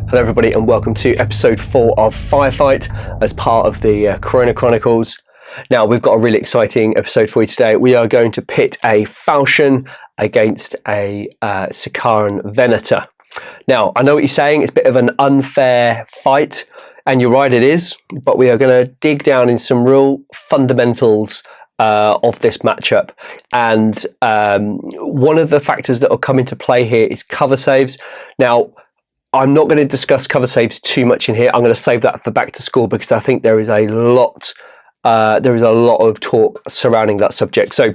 Hello everybody and welcome to episode 4 of Firefight as part of the Corona Chronicles. Now we've got a really exciting episode for you today. We are going to pit a Falchion against a Sicaran Venator. Now I know what you're saying, it's a bit of an unfair fight, and you're right, it is, but we are going to dig down in some real fundamentals of this matchup, and one of the factors that will come into play here is cover saves. Now I'm not going to discuss cover saves too much in here. I'm going to save that for back to school because I think there is a lot of talk surrounding that subject. So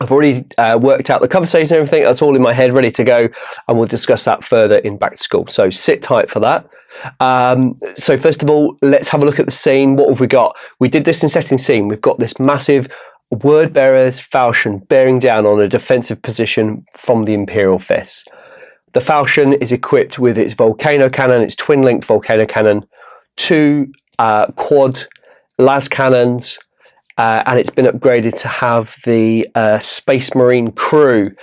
I've already worked out the cover saves and everything. That's all in my head, ready to go, and we'll discuss that further in back to school. So sit tight for that. So first of all, let's have a look at the scene. What have we got? We did this in setting scene. We've got this massive Word Bearer's Falchion bearing down on a defensive position from the Imperial Fist. The Falchion is equipped with its volcano cannon, its twin-linked volcano cannon, 2 quad las cannons, and it's been upgraded to have the Space Marine crew.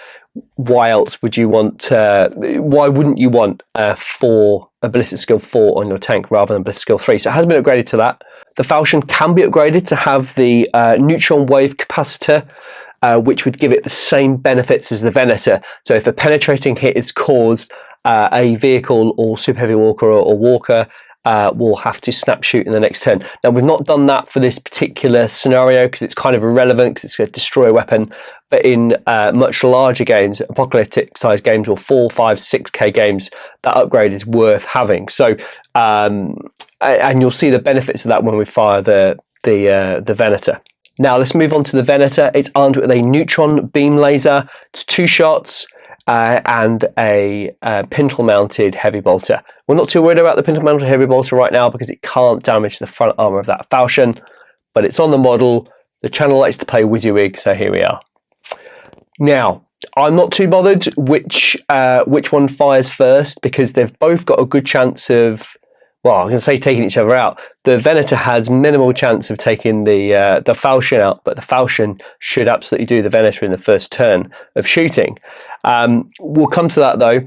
Why else would you want? Why wouldn't you want a ballistic skill 4 on your tank rather than ballistic skill 3? So it has been upgraded to that. The Falchion can be upgraded to have the neutron wave capacitor, which would give it the same benefits as the Venator. So if a penetrating hit is caused, a vehicle or super heavy walker or walker will have to snap shoot in the next turn. Now we've not done that for this particular scenario because it's kind of irrelevant because it's a destroy weapon, but in much larger games, apocalyptic size games or 4, 5, 6k games, that upgrade is worth having. So and you'll see the benefits of that when we fire the Venator. Now let's move on to the Venator. It's armed with a neutron beam laser. It's 2 shots and a pintle mounted heavy bolter. We're not too worried about the pintle mounted heavy bolter right now because it can't damage the front armor of that Falchion, but it's on the model. The channel likes to play WYSIWYG, so here we are. Now I'm not too bothered which one fires first because they've both got a good chance of, well, I'm going to say taking each other out. The Venator has minimal chance of taking the Falchion out, but the Falchion should absolutely do the Venator in the first turn of shooting. We'll come to that though.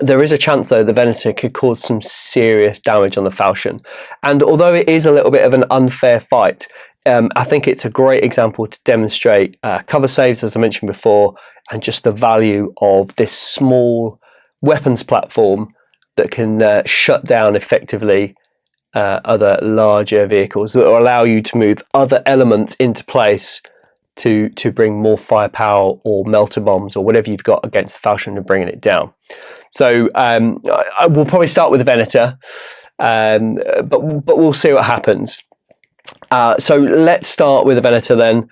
There is a chance though the Venator could cause some serious damage on the Falchion, and although it is a little bit of an unfair fight, I think it's a great example to demonstrate cover saves, as I mentioned before, and just the value of this small weapons platform that can shut down effectively other larger vehicles that will allow you to move other elements into place to bring more firepower or melter bombs or whatever you've got against the Falchion and bringing it down. So we'll probably start with the Venator, but we'll see what happens. So let's start with the Venator then.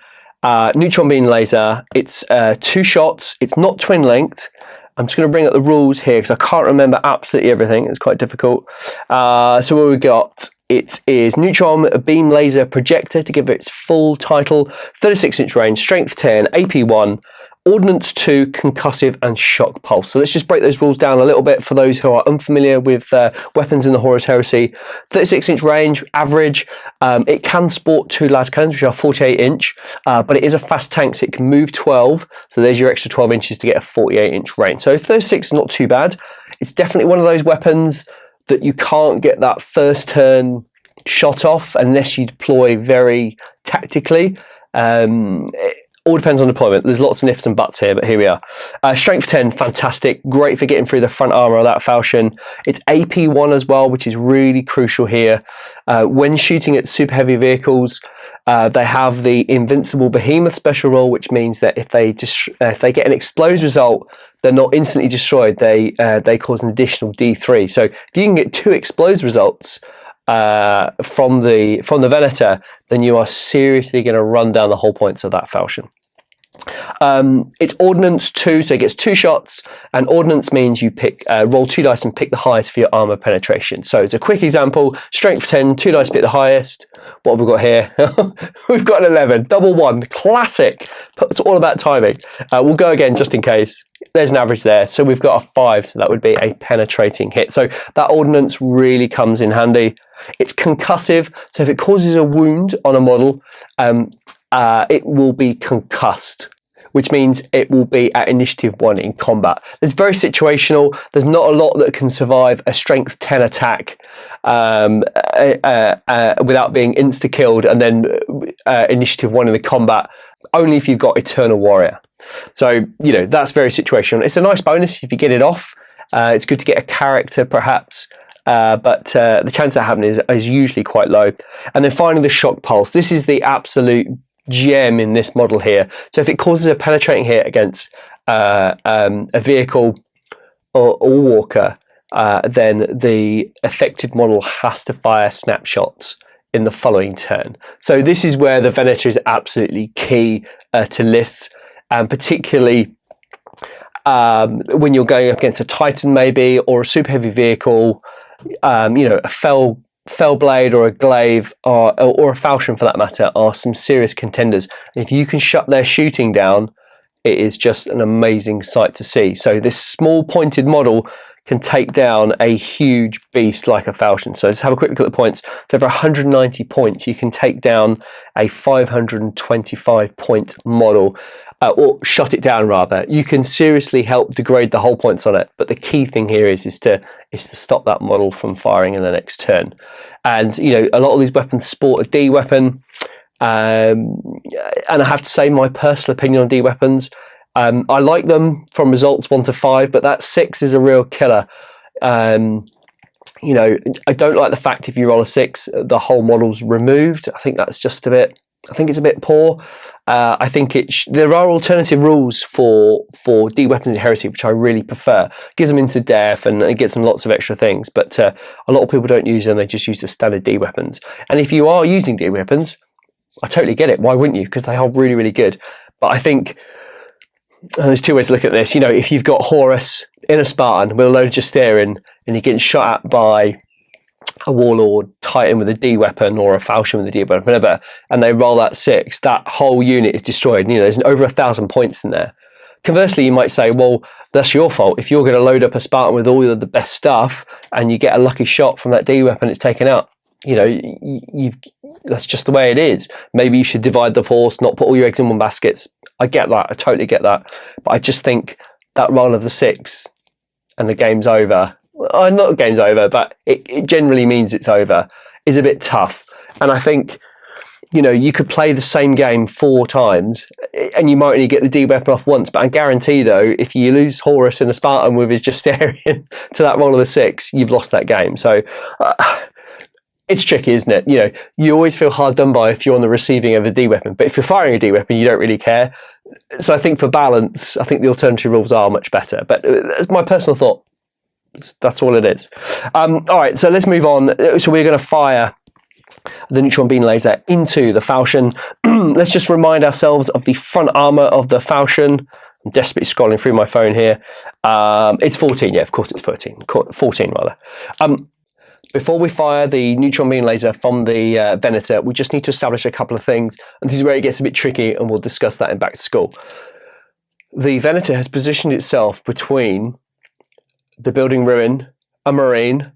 Neutron beam laser. It's 2 shots. It's not twin linked. I'm just going to bring up the rules here because I can't remember absolutely everything. It's quite difficult. So what we got, it is neutron beam laser projector to give it its full title, 36-inch range, strength 10, AP 1, ordnance 2, concussive and shock pulse. So let's just break those rules down a little bit for those who are unfamiliar with weapons in the Horus Heresy. 36-inch range, average. It can sport 2 las cannons, which are 48-inch, but it is a fast tank, so it can move 12. So there's your extra 12 inches to get a 48-inch range. So 36 is not too bad. It's definitely one of those weapons that you can't get that first turn shot off unless you deploy very tactically. All depends on deployment. There's lots of ifs and buts here, but here we are. Strength 10, fantastic. Great for getting through the front armour of that Falchion. It's AP 1 as well, which is really crucial here. When shooting at super heavy vehicles, they have the Invincible Behemoth special rule, which means that if they get an explode result, they're not instantly destroyed. They cause an additional D3. So if you can get 2 explodes results from the Venator, then you are seriously going to run down the whole points of that Falchion. It's ordnance 2, so it gets 2 shots, and ordnance means you pick roll 2 dice and pick the highest for your armor penetration. So it's a quick example: strength 10, 2 dice, pick the highest. What have we got here? We've got an 11, double 1, classic. It's all about timing. We'll go again just in case. There's an average there, so we've got a 5, so that would be a penetrating hit. So that ordnance really comes in handy. It's concussive, so if it causes a wound on a model, it will be concussed, which means it will be at initiative 1 in combat. It's very situational. There's not a lot that can survive a strength 10 attack without being insta-killed, and then initiative 1 in the combat, only if you've got Eternal Warrior. So, that's very situational. It's a nice bonus if you get it off. It's good to get a character, perhaps, but the chance of happening is usually quite low. And then finally, the Shock Pulse. This is the absolute gem in this model here. So if it causes a penetrating hit against a vehicle or walker, then the affected model has to fire snapshots in the following turn. So this is where the Venator is absolutely key to lists, and particularly when you're going up against a Titan maybe, or a super heavy vehicle, a Fell Blade or a Glaive or a Falchion for that matter are some serious contenders. And if you can shut their shooting down, it is just an amazing sight to see. So this small pointed model can take down a huge beast like a Falchion. So let's have a quick look at the points. So for 190 points, you can take down a 525 point model, or shut it down rather. You can seriously help degrade the hull points on it. But the key thing here is to stop that model from firing in the next turn. And a lot of these weapons sport a D weapon. And I have to say, my personal opinion on D weapons, I like them from results 1 to 5, but that 6 is a real killer. I don't like the fact if you roll a 6, the whole model's removed. I think that's just it's a bit poor. I think there are alternative rules for D weapons in Heresy, which I really prefer. It gives them into def and it gets them lots of extra things, but a lot of people don't use them. They just use the standard D weapons. And if you are using D weapons, I totally get it. Why wouldn't you? Because they are really, really good. But I think there's two ways to look at this. If you've got Horus in a Spartan with a load of Justerin and you're getting shot at by a Warlord Titan with a D weapon or a Falchion with a D weapon, whatever, and they roll that 6, that whole unit is destroyed. There's over 1,000 points in there. Conversely, you might say, well, that's your fault. If you're going to load up a Spartan with all of the best stuff and you get a lucky shot from that D weapon, it's taken out. That's just the way it is. Maybe you should divide the force, not put all your eggs in one basket. I get that. I totally get that. But I just think that roll of the 6 and the game's over. Well, not the game's over, but it generally means it's over, is a bit tough. And I think, you could play the same game 4 times and you might only get the D weapon off once. But I guarantee, though, if you lose Horus in a Spartan with his Justarian to that roll of the 6, you've lost that game. So it's tricky, isn't it? You always feel hard done by if you're on the receiving end of a D weapon. But if you're firing a D weapon, you don't really care. So I think for balance, I think the alternative rules are much better. But that's my personal thought. That's all it is. All right, so let's move on. So we're going to fire the neutron beam laser into the Falchion. Let's just remind ourselves of the front armor of the Falchion. I'm desperately scrolling through my phone here. It's 14. Yeah, of course it's 14. 14 rather. Before we fire the neutron beam laser from the Venator, we just need to establish a couple of things. And this is where it gets a bit tricky, and we'll discuss that in Back to School. The Venator has positioned itself between the building ruin, a Marine,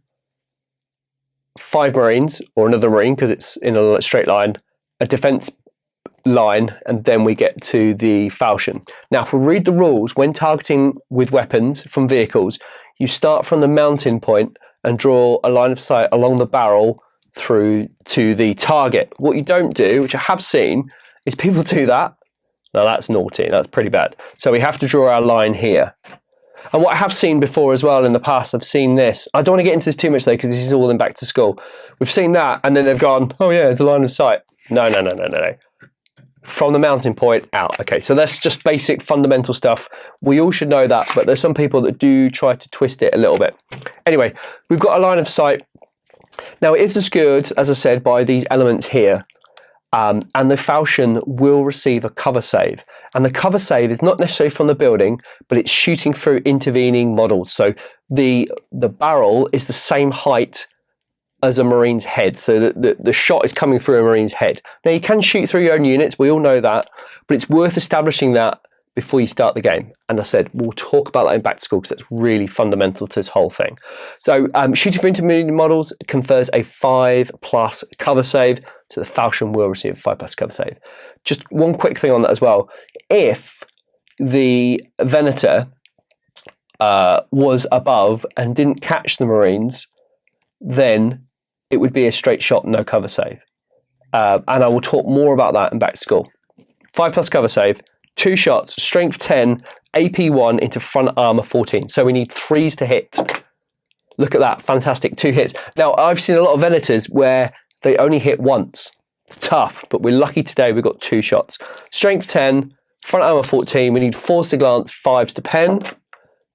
5 Marines, or another Marine, because it's in a straight line, a defense line, and then we get to the Falchion. Now, if we read the rules, when targeting with weapons from vehicles, you start from the mounting point and draw a line of sight along the barrel through to the target. What you don't do, which I have seen, is people do that. Now that's naughty, that's pretty bad. So we have to draw our line here. And what I have seen before as well in the past, I've seen this. I don't want to get into this too much though, because this is all in Back to School. We've seen that, and then they've gone, oh yeah, it's a line of sight. No. From the mounting point out. Okay, so that's just basic fundamental stuff. We all should know that, but there's some people that do try to twist it a little bit. Anyway, we've got a line of sight. Now it is obscured, as I said, by these elements here. And the Falchion will receive a cover save. And the cover save is not necessarily from the building, but it's shooting through intervening models. So the barrel is the same height as a Marine's head. So the shot is coming through a Marine's head. Now you can shoot through your own units, we all know that, but it's worth establishing that before you start the game. And I said, we'll talk about that in Back to School because that's really fundamental to this whole thing. So shooting for intermediate models confers a 5+ cover save. So the Falchion will receive a 5+ cover save. Just one quick thing on that as well. If the Venator was above and didn't catch the Marines, then it would be a straight shot, no cover save. And I will talk more about that in Back to School. 5+ cover save, 2 shots, strength 10, AP 1 into front armor 14. So we need 3s to hit. Look at that, fantastic, 2 hits. Now, I've seen a lot of Venators where they only hit once. It's tough, but we're lucky today we've got 2 shots. Strength 10, front armor 14. We need 4s to glance, 5s to pen.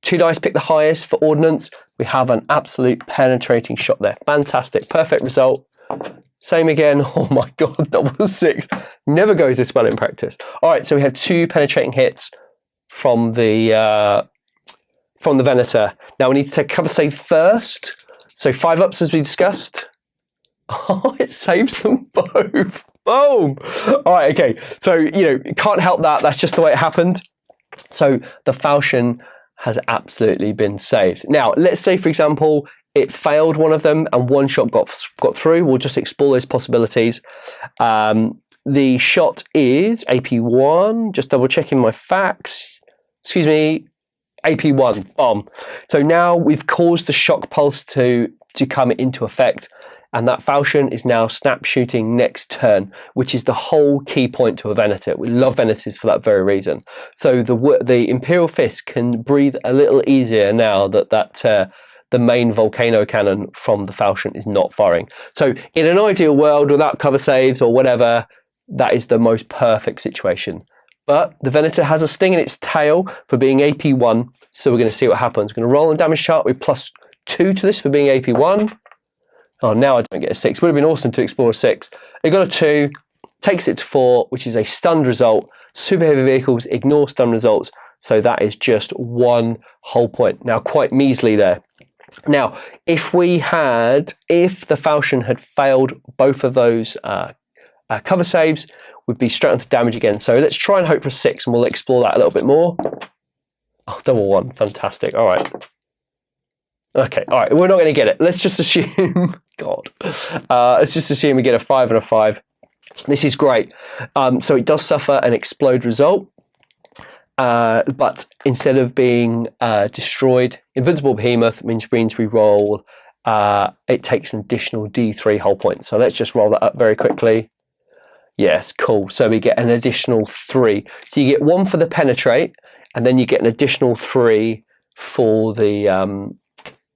2 dice, pick the highest for ordnance. We have an absolute penetrating shot there. Fantastic, perfect result. Same again. Oh my God, double 6. Never goes this well in practice. All right, so we have 2 penetrating hits from the Venator. Now we need to take cover save first. So 5 ups as we discussed. Oh, it saves them both. Boom. All right, okay. So, can't help that. That's just the way it happened. So the falchion has absolutely been saved. Now, let's say, for example, it failed one of them and 1 shot got through. We'll just explore those possibilities. The shot is AP1. Just double checking my facts. Excuse me, AP1. Bomb. So now we've caused the shock pulse to come into effect. And that falchion is now snap shooting next turn, which is the whole key point to a Venator. We love Venators for that very reason. So the Imperial Fist can breathe a little easier now that the main volcano cannon from the falchion is not firing. So in an ideal world, without cover saves or whatever, that is the most perfect situation. But the Venator has a sting in its tail for being AP1, so we're going to see what happens. We're going to roll on damage chart with +2 to this for being AP1. Oh, now I don't get a 6. Would have been awesome to explore a 6. It got a 2, takes it to 4, which is a stunned result. Super heavy vehicles ignore stun results, so that is just 1 whole point. Now, quite measly there. Now, if the falchion had failed both of those cover saves, we'd be straight onto damage again. So let's try and hope for a 6, and we'll explore that a little bit more. Oh, double 1, fantastic. All right. Okay, all right, we're not going to get it. Let's just assume, let's just assume we get a 5 and a 5. This is great. So it does suffer an explode result, but instead of being destroyed, Invincible Behemoth means we roll, it takes an additional D3 whole points. So let's just roll that up very quickly. Yes, cool. So we get an additional 3. So you get 1 for the penetrate, and then you get an additional 3 for the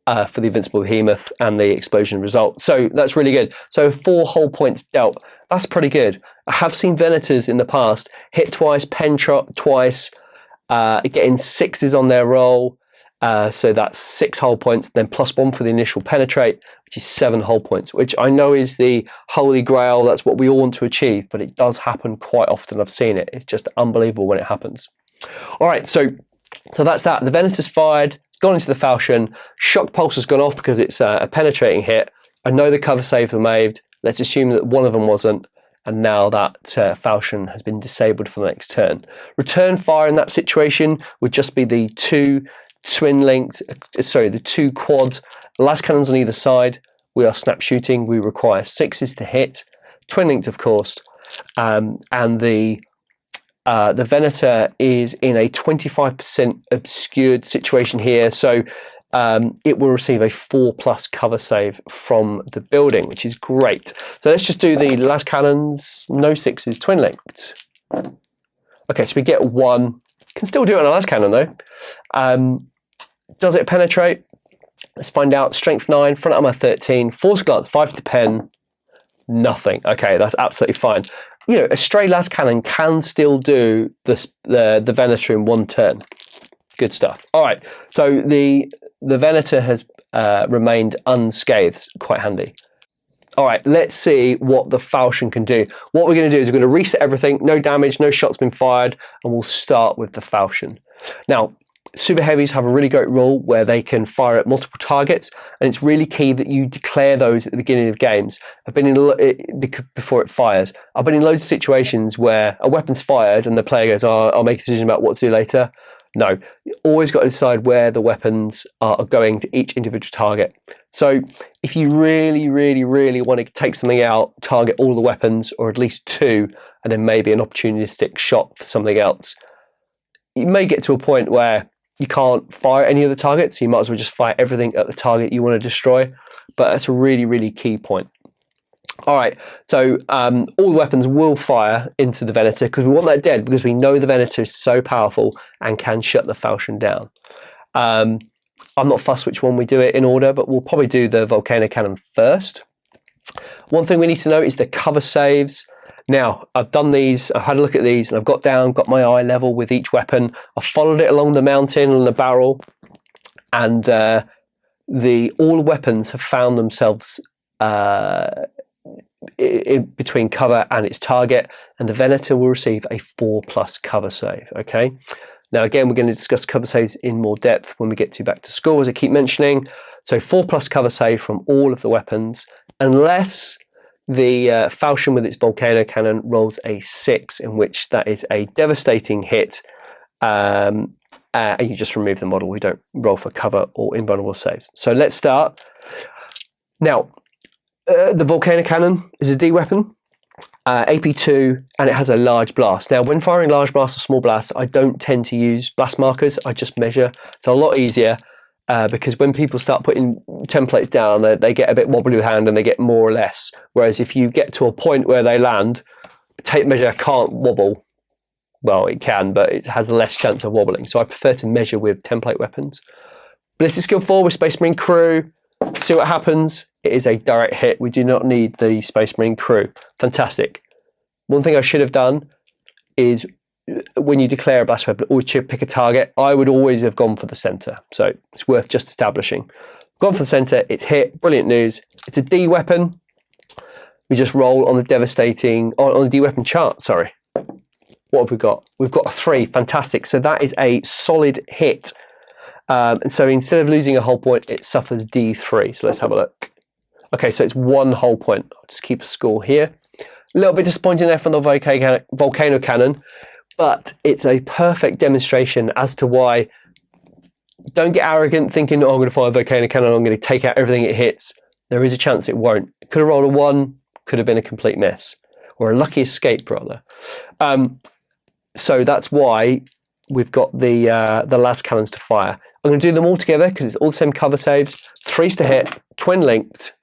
Invincible Behemoth and the explosion result. So that's really good. So 4 whole points dealt. That's pretty good. I have seen Venators in the past hit twice, pen twice, getting 6s on their roll. So that's 6 whole points, then +1 for the initial penetrate, which is 7 whole points, which I know is the holy grail. That's what we all want to achieve, but it does happen quite often. I've seen it. It's just unbelievable when it happens. All right, so that's that. The Venator's fired. Gone into the falchion. Shock pulse has gone off because it's a penetrating hit. I know the cover saves were made. Let's assume that one of them wasn't, and now that falchion has been disabled for the next turn. Return fire in that situation would just be the 2 quad las cannons on either side. We are snap shooting. We require 6s to hit, twin linked, of course, and the Venator is in a 25% obscured situation here, so it will receive a 4+ cover save from the building, which is great. So let's just do the las cannons, no 6s, twin linked. Okay, so we get 1. Can still do it on a las cannon though. Does it penetrate? Let's find out. Strength 9, front armor 13, force glance 5 to pen, nothing. Okay, that's absolutely fine. A stray las cannon can still do the Venator in 1 turn. Good stuff. All right, so the Venator has remained unscathed. Quite handy. All right, let's see what the falchion can do. What we're going to do is we're going to reset everything. No damage, no shots been fired, and we'll start with the falchion. Now, super heavies have a really great rule where they can fire at multiple targets, and it's really key that you declare those at the beginning of games. Before it fires. I've been in loads of situations where a weapon's fired and the player goes, "Oh, I'll make a decision about what to do later." No, you always got to decide where the weapons are going to each individual target. So if you really, really, really want to take something out, target all the weapons, or at least 2, and then maybe an opportunistic shot for something else. you may get to a point where you can't fire any of the targets. You might as well just fire everything at the target you want to destroy. But that's a really, really key point. All right, so all the weapons will fire into the Venator because we want that dead, because we know the Venator is so powerful and can shut the Falchion down. I'm not fussed which one we do it in order, but we'll probably do the Volcano Cannon first. One thing we need to know is the cover saves. Now, I've done these, I've had a look at these, and I've got my eye level with each weapon. I've followed it along the mountain and the barrel, and all weapons have found themselves in between cover and its target, and the Venator will receive a 4+ cover save. Okay. Now, again, we're going to discuss cover saves in more depth when we get back to school, as I keep mentioning. So 4+ cover save from all of the weapons, unless the Falchion with its Volcano Cannon rolls a 6, in which that is a devastating hit, and you just remove the model. We don't roll for cover or invulnerable saves. So let's start. Now, the Volcano Cannon is a D weapon, AP2, and it has a large blast. Now, when firing large blasts or small blasts, I don't tend to use blast markers. I just measure. It's a lot easier because when people start putting templates down, they get a bit wobbly with hand and they get more or less. Whereas if you get to a point where they land, tape measure can't wobble. Well, it can, but it has less chance of wobbling. So I prefer to measure with template weapons. Ballistic Skill 4 with Space Marine Crew. See what happens. It is a direct hit. We do not need the Space Marine Crew. Fantastic. One thing I should have done is when you declare a blast weapon, always pick a target. I would always have gone for the center. So it's worth just establishing. Gone for the center. It's hit. Brilliant news. It's a D weapon. We just roll on the devastating, on the D weapon chart. Sorry. What have we got? We've got a 3. Fantastic. So that is a solid hit. And so instead of losing a whole point, it suffers D3. So let's have a look. Okay, so it's 1 whole point. I'll just keep a score here. A little bit disappointing there from the Volcano Cannon, but it's a perfect demonstration as to why. Don't get arrogant thinking, oh, I'm going to fire a Volcano Cannon, I'm going to take out everything it hits. There is a chance it won't. It could have rolled a 1, could have been a complete miss, or a lucky escape rather. So that's why we've got the last cannons to fire. I'm going to do them all together because it's all the same cover saves. 3's to hit, twin linked.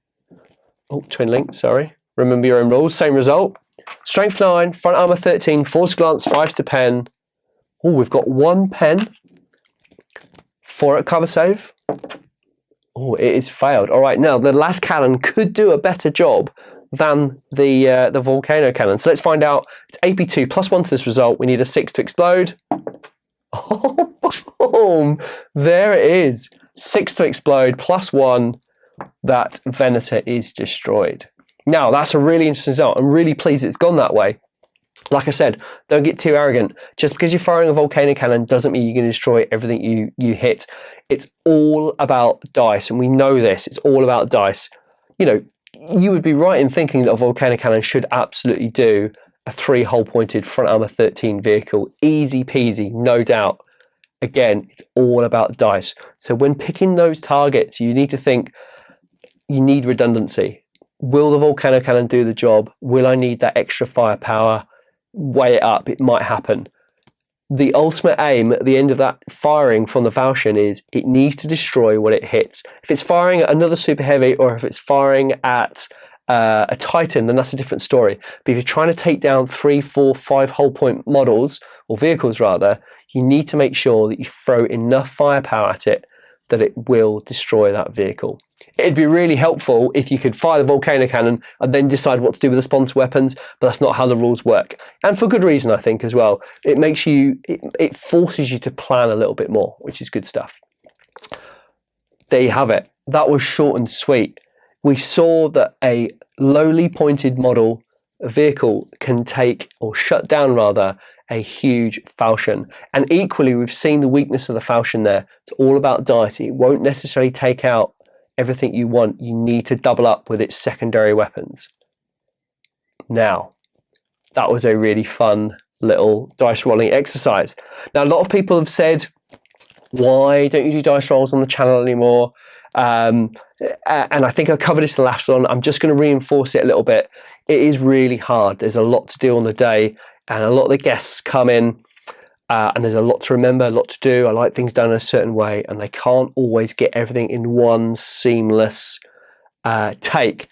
Oh, twin linked, sorry. Remember your own rules. Same result. Strength 9, front armor 13, force glance 5 to pen. Oh, we've got 1 pen. 4 at cover save. Oh, it is failed. All right, now the last cannon could do a better job than the Volcano Cannon. So let's find out. It's AP2 +1 to this result. We need a 6 to explode. Oh, boom. There it is. 6 to explode, +1. That Venator is destroyed. Now, that's a really interesting result. I'm really pleased it's gone that way. Like I said, don't get too arrogant. Just because you're firing a Volcano Cannon doesn't mean you're going to destroy everything you hit. It's all about dice, and we know this. It's all about dice. You know, you would be right in thinking that a Volcano Cannon should absolutely do a 3 hole pointed front armor 13 vehicle. Easy peasy, no doubt. Again, it's all about dice. So when picking those targets, you need to think, you need redundancy. Will the Volcano Cannon do the job? Will I need that extra firepower? Weigh it up, it might happen. The ultimate aim at the end of that firing from the Falchion is it needs to destroy what it hits. If it's firing at another super heavy, or if it's firing at a Titan, then that's a different story. But if you're trying to take down 3, 4, 5 hull point models, or vehicles rather, you need to make sure that you throw enough firepower at it that it will destroy that vehicle. It'd be really helpful if you could fire the Volcano Cannon and then decide what to do with the sponsor weapons, but that's not how the rules work. And for good reason, I think, as well. It makes you, it forces you to plan a little bit more, which is good stuff. There you have it. That was short and sweet. We saw that a lowly pointed model, a vehicle, can take, or shut down rather, a huge Falchion. And equally, we've seen the weakness of the Falchion there. It's all about dice. It won't necessarily take out everything you want. You need to double up with its secondary weapons. Now, that was a really fun little dice rolling exercise. Now, a lot of people have said, why don't you do dice rolls on the channel anymore? And I think I covered this in the last one. I'm just going to reinforce it a little bit. It is really hard. There's a lot to do on the day, and a lot of the guests come in and there's a lot to remember, a lot to do. I like things done in a certain way, and they can't always get everything in one seamless take.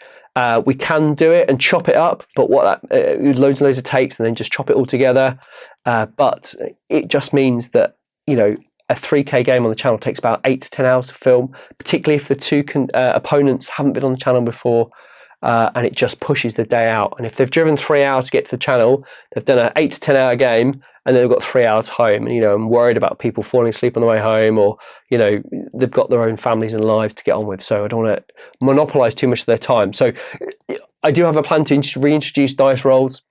We can do it and chop it up, but loads and loads of takes and then just chop it all together. But it just means that, a 3K game on the channel takes about 8 to 10 hours to film, particularly if the two opponents haven't been on the channel before, and it just pushes the day out. And if they've driven 3 hours to get to the channel, they've done an 8 to 10 hour game, and then they've got 3 hours home. And, I'm worried about people falling asleep on the way home, or, they've got their own families and lives to get on with. So I don't want to monopolize too much of their time. So I do have a plan to reintroduce dice rolls,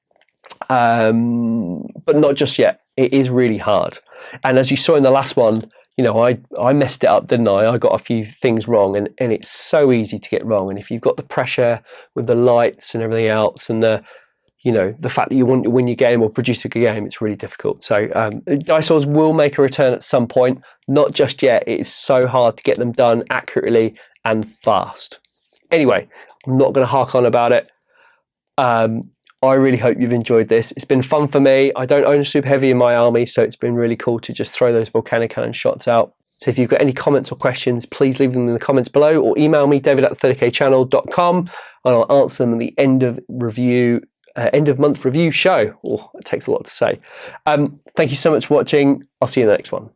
but not just yet. It is really hard. And as you saw in the last one, I messed it up, didn't I? I got a few things wrong, and it's so easy to get wrong. And if you've got the pressure with the lights and everything else, and the fact that you want to win your game or produce a good game, it's really difficult. So dice rolls will make a return at some point, not just yet. It is so hard to get them done accurately and fast. Anyway, I'm not going to hark on about it. I really hope you've enjoyed this. It's been fun for me. I don't own a super heavy in my army, so it's been really cool to just throw those volcanic cannon shots out. So if you've got any comments or questions, please leave them in the comments below, or email me, david@30kchannel.com, and I'll answer them at the end of month review show. Oh, it takes a lot to say. Thank you so much for watching. I'll see you in the next one.